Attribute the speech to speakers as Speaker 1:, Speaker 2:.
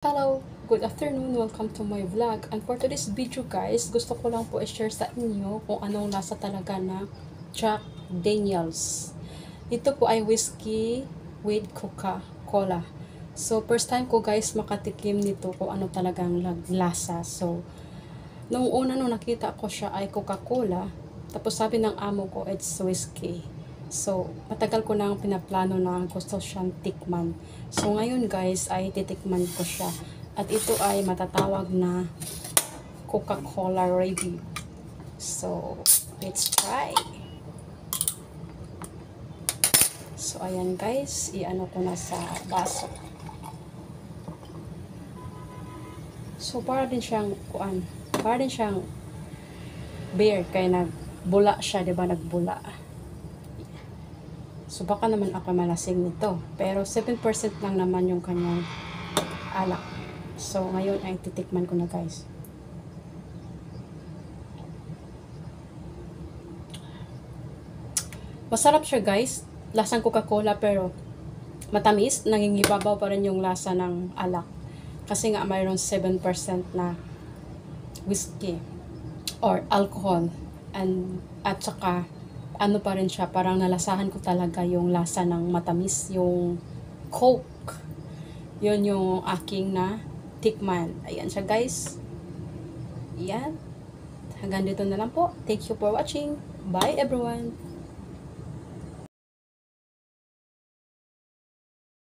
Speaker 1: Hello, good afternoon, welcome to my vlog. And for today's video guys, gusto ko lang po i-share sa inyo kung anong lasa talaga na Jack Daniels. Ito po ay whiskey with Coca-Cola. So first time ko guys makatikim nito kung ano talagang lasa. So nung nakita ko siya ay Coca-Cola, tapos sabi ng amo ko it's whiskey. So, matagal ko nang pinaplano na gusto siyang tikman. So, ngayon guys, ay titikman ko siya. At ito ay matatawag na Coca-Cola review. So, let's try. So, ayan guys, i-ano ko na sa baso. So, para din siyang beer, kaya nagbula siya, diba? Nagbula. So, baka naman ako malasing nito. Pero, 7% lang naman yung kanyang alak. So, ngayon ay titikman ko na guys. Masarap siya guys. Lasang Coca-Cola pero matamis. Nangingibabaw pa rin yung lasa ng alak. Kasi nga mayroon 7% na whiskey or alcohol. At saka ano pa rin siya, parang nalasahan ko talaga yung lasa ng matamis, yung Coke. Yun yung aking na tikman. Ayan siya guys. Ayan. Hanggang dito na lang po. Thank you for watching. Bye everyone.